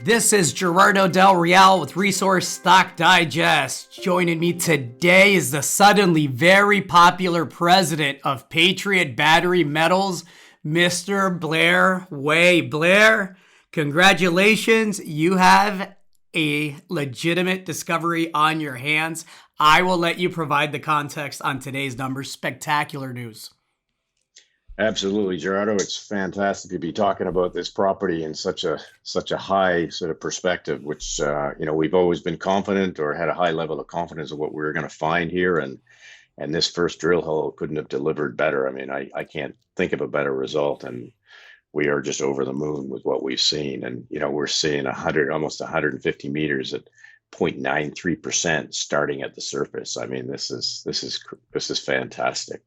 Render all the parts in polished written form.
This is Gerardo Del Real with Resource Stock Digest. Joining me today is the suddenly very popular president of Patriot Battery Metals, Mr. Blair Way. Blair, congratulations. You have a legitimate discovery on your hands. I will let you provide the context on today's numbers. Spectacular news. Absolutely, Gerardo. It's fantastic to be talking about this property in such a high sort of perspective, which we've always been confident or had a high level of confidence of what we were going to find here, and this first drill hole couldn't have delivered better. I mean, I can't think of a better result, and we are just over the moon with what we've seen. And we're seeing almost 150 meters at 0.93% starting at the surface. I mean, this is fantastic.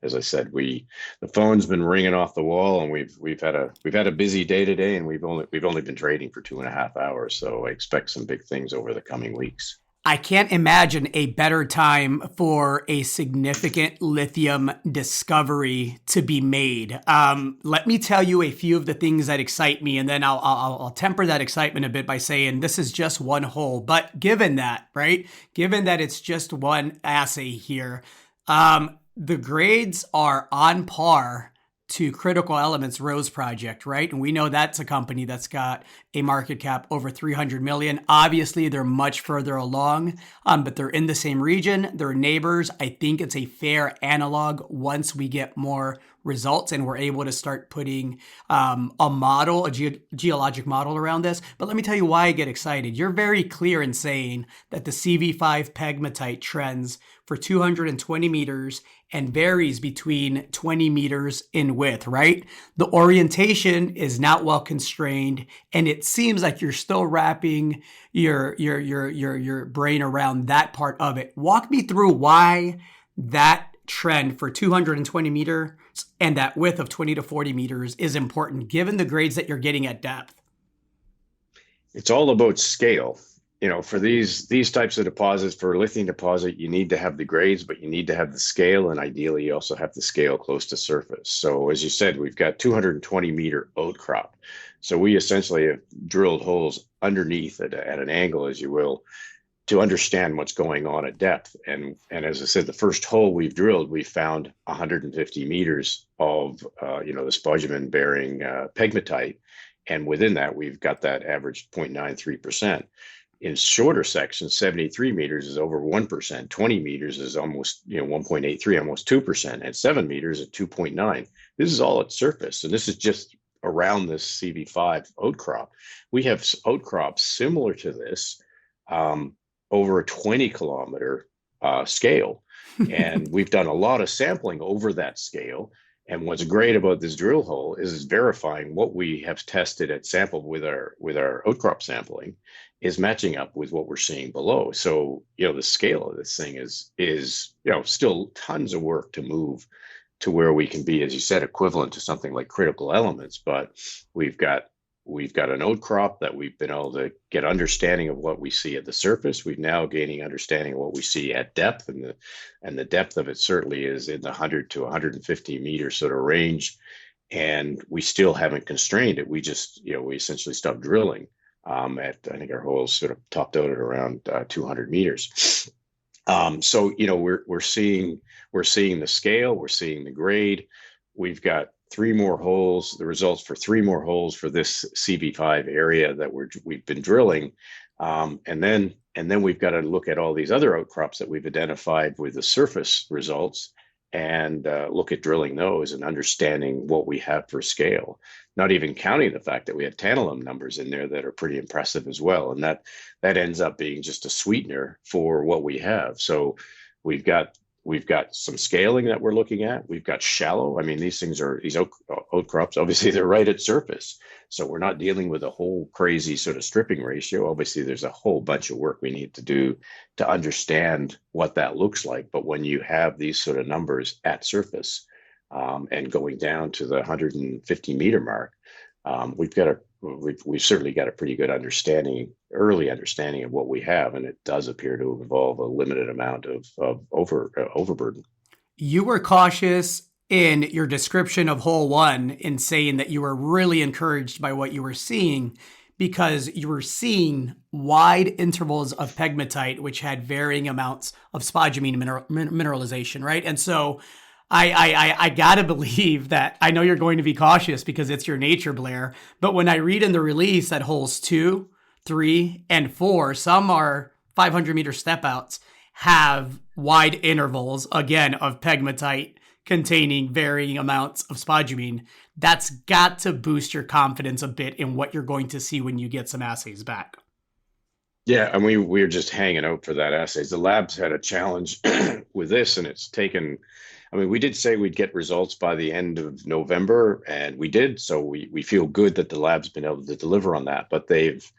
As I said, the phone's been ringing off the wall, and we've had a busy day today, and we've only been trading for 2.5 hours. So I expect some big things over the coming weeks. I can't imagine a better time for a significant lithium discovery to be made. Let me tell you a few of the things that excite me, and then I'll temper that excitement a bit by saying this is just one hole. But given that it's just one assay here, the grades are on par to Critical Elements Rose Project, right? And we know that's a company that's got a market cap over 300 million. Obviously, they're much further along, but they're in the same region. They're neighbors. I think it's a fair analog once we get more results and we're able to start putting a geologic model around this. But let me tell you why I get excited. You're very clear in saying that the CV5 pegmatite trends for 220 meters and varies between 20 meters in width, right? The orientation is not well constrained, and it seems like you're still wrapping your brain around that part of it. Walk me through why that trend for 220 meters and that width of 20 to 40 meters is important, given the grades that you're getting at depth. It's all about scale. For these types of deposits, for a lithium deposit, you need to have the grades, but you need to have the scale, and ideally you also have the scale close to surface. So as you said, we've got 220 meter outcrop. So we essentially have drilled holes underneath at an angle, as you will, to understand what's going on at depth. And as I said, the first hole we've drilled, we found 150 meters of the spodumene bearing pegmatite, and within that we've got that average 0.93%. In shorter sections, 73 meters is over 1%, 20 meters is almost 1.83, almost 2%, and 7 meters at 2.9. This is all at surface, and this is just around this CV5 outcrop. We have outcrops similar to this over a 20 kilometer scale, and we've done a lot of sampling over that scale. And what's great about this drill hole is verifying what we have tested at sample with our outcrop sampling is matching up with what we're seeing below. So, the scale of this thing is still tons of work to move to where we can be, as you said, equivalent to something like Critical Elements. But we've got an outcrop that we've been able to get understanding of what we see at the surface. We've now gaining understanding of what we see at depth, and the depth of it certainly is in the 100 to 150 meter sort of range. And we still haven't constrained it. We just, we essentially stopped drilling I think our holes sort of topped out at around 200 meters. So, we're seeing the scale, we're seeing the grade. We've got 3 more holes, the results for 3 more holes for this CV5 area that we've been drilling. And then we've got to look at all these other outcrops that we've identified with the surface results and look at drilling those and understanding what we have for scale, not even counting the fact that we have tantalum numbers in there that are pretty impressive as well. And that ends up being just a sweetener for what we have. So we've got some scaling that we're looking at. We've got shallow. I mean, these outcrops, obviously they're right at surface. So we're not dealing with a whole crazy sort of stripping ratio. Obviously there's a whole bunch of work we need to do to understand what that looks like. But when you have these sort of numbers at surface and going down to the 150 meter mark, we've certainly got a pretty good early understanding of what we have, and it does appear to involve a limited amount of overburden. You were cautious in your description of hole one in saying that you were really encouraged by what you were seeing because you were seeing wide intervals of pegmatite, which had varying amounts of spodumene mineralization, right? And so I gotta believe that I know you're going to be cautious because it's your nature, Blair. But when I read in the release that holes 2, 3, and 4, some are 500-meter step outs, have wide intervals again of pegmatite containing varying amounts of spodumene, that's got to boost your confidence a bit in what you're going to see when you get some assays back. Yeah, and we were just hanging out for that assays. The labs had a challenge with this, and it's taken. I mean, we did say we'd get results by the end of November, and we did. So we feel good that the lab's been able to deliver on that. But they've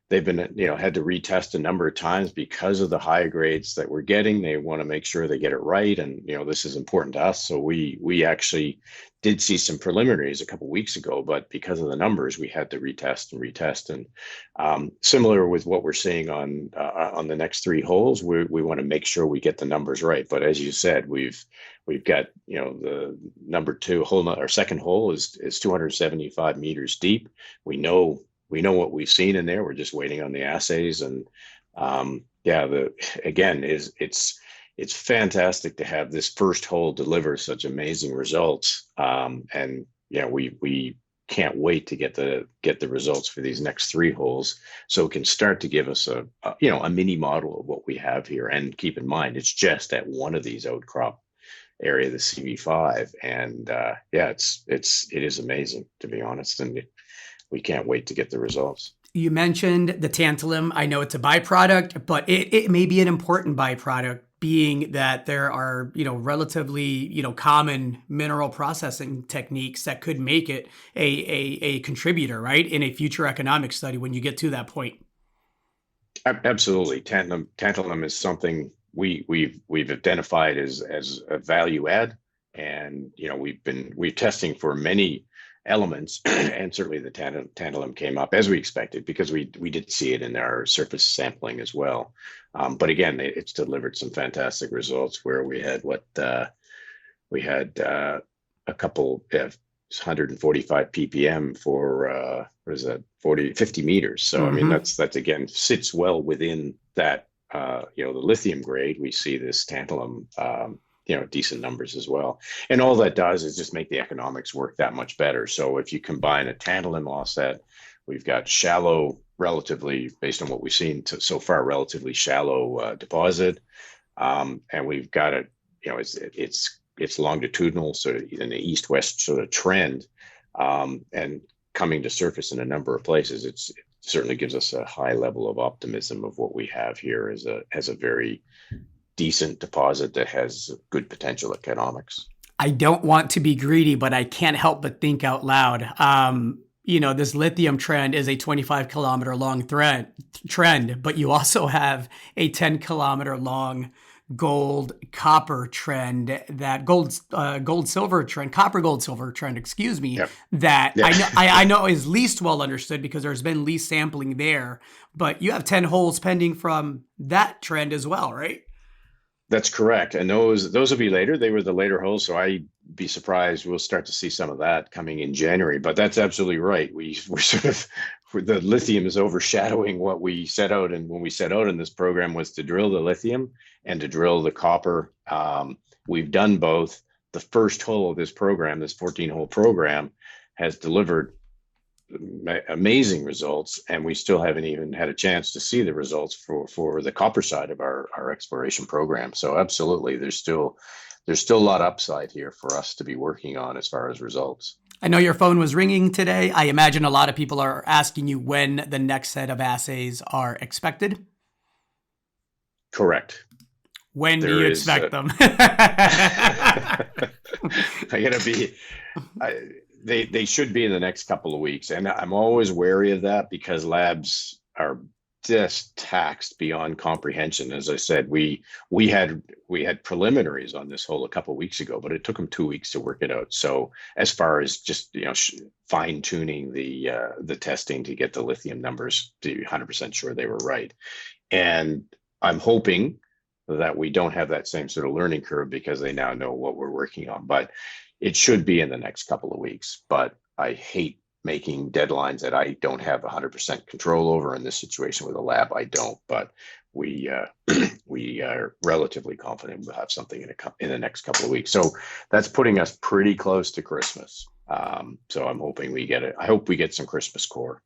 been, had to retest a number of times because of the high grades that we're getting. They want to make sure they get it right, and this is important to us. So we actually did see some preliminaries a couple of weeks ago, but because of the numbers, we had to retest. And similar with what we're seeing on the next three holes, we want to make sure we get the numbers right. But as you said, we've got the number two hole, our second hole is 275 meters deep. We know what we've seen in there. We're just waiting on the assays, and it's fantastic to have this first hole deliver such amazing results. And we can't wait to get the results for these next three holes, so it can start to give us a mini model of what we have here. And keep in mind, it's just at one of these outcrop area, the CV5, and it is amazing, to be honest, and we can't wait to get the results. You mentioned the tantalum. I know it's a byproduct, but it may be an important byproduct, being that there are, relatively, common mineral processing techniques that could make it a contributor, right, in a future economic study when you get to that point. Absolutely. Tantalum is something we've identified as a value add, and we're testing for many elements, and certainly the tantalum came up as we expected because we did see it in our surface sampling as well. But again, it's delivered some fantastic results where we had a couple 145 ppm for what is that, 50 meters. So I mean, that's again sits well within that the lithium grade. We see this tantalum decent numbers as well. And all that does is just make the economics work that much better. So if you combine a tantalum offset, we've got shallow, relatively, based on what we've seen so far, relatively shallow deposit. And we've got it's longitudinal, sort of in the east-west sort of trend, and coming to surface in a number of places. It certainly gives us a high level of optimism of what we have here as a very decent deposit that has good potential economics. I don't want to be greedy, but I can't help but think out loud. This lithium trend is a 25-kilometer long trend, but you also have a 10-kilometer long gold copper trend, that gold silver trend, copper gold silver trend, excuse me, Yep. that Yep. I know is least well understood because there's been least sampling there, but you have 10 holes pending from that trend as well, right? That's correct. And those will be later. They were the later holes, so I'd be surprised we'll start to see some of that coming in January. But that's absolutely right. We're sort of, the lithium is overshadowing what we set out. And when we set out in this program was to drill the lithium and to drill the copper. We've done both. The first hole of this program, this 14-hole program, has delivered amazing results, and we still haven't even had a chance to see the results for the copper side of our exploration program. So absolutely, there's still a lot of upside here for us to be working on as far as results. I know your phone was ringing today. I imagine a lot of people are asking you when the next set of assays are expected. Correct. When do you expect them? They should be in the next couple of weeks. And I'm always wary of that because labs are just taxed beyond comprehension. As I said, we had preliminaries on this hole a couple of weeks ago, but it took them 2 weeks to work it out. So as far as just fine tuning the testing to get the lithium numbers to be 100% sure they were right, and I'm hoping that we don't have that same sort of learning curve because they now know what we're working on. But it should be in the next couple of weeks, but I hate making deadlines that I don't have 100% control over. In this situation with a lab, I don't, but we we are relatively confident we'll have something in the next couple of weeks. So that's putting us pretty close to Christmas. So I'm hoping we get it. I hope we get some Christmas core.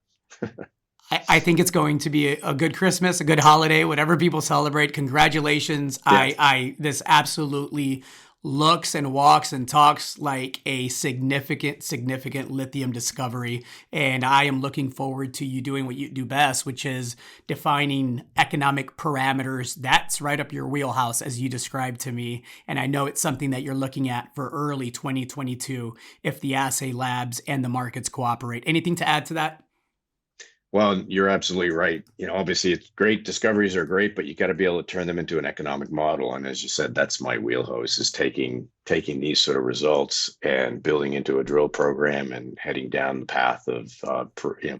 I think it's going to be a good Christmas, a good holiday, whatever people celebrate. Congratulations. Yeah. This absolutely looks and walks and talks like a significant lithium discovery. And I am looking forward to you doing what you do best, which is defining economic parameters. That's right up your wheelhouse, as you described to me. And I know it's something that you're looking at for early 2022 if the assay labs and the markets cooperate. Anything to add to that? Well, you're absolutely right. Obviously it's great. Discoveries are great, but you got to be able to turn them into an economic model. And as you said, that's my wheelhouse, is taking these sort of results and building into a drill program and heading down the path of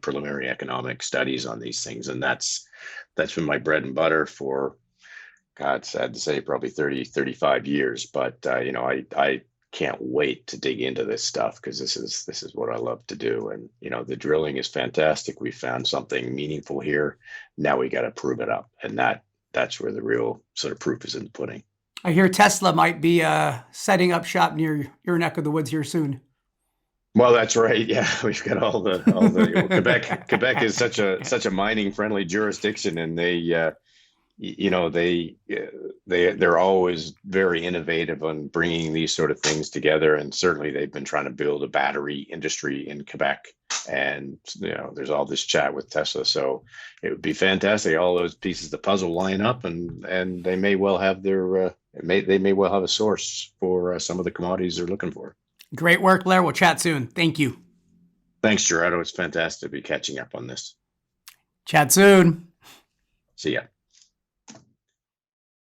preliminary economic studies on these things. And that's been my bread and butter for, God, sad to say, probably 35 years. But I can't wait to dig into this stuff, because this is what I love to do. And the drilling is fantastic. We found something meaningful here. Now we got to prove it up, and that's where the real sort of proof is in the pudding. I hear Tesla might be setting up shop near your neck of the woods here soon. Well, that's right. Yeah, we've got all the Quebec. Quebec is such a mining friendly jurisdiction, and they're always very innovative on bringing these sort of things together. And certainly they've been trying to build a battery industry in Quebec. And there's all this chat with Tesla, so it would be fantastic. All those pieces of the puzzle line up, and they may well have they may well have a source for some of the commodities they're looking for. Great work, Blair. We'll chat soon. Thank you. Thanks, Gerardo. It's fantastic to be catching up on this. Chat soon. See ya.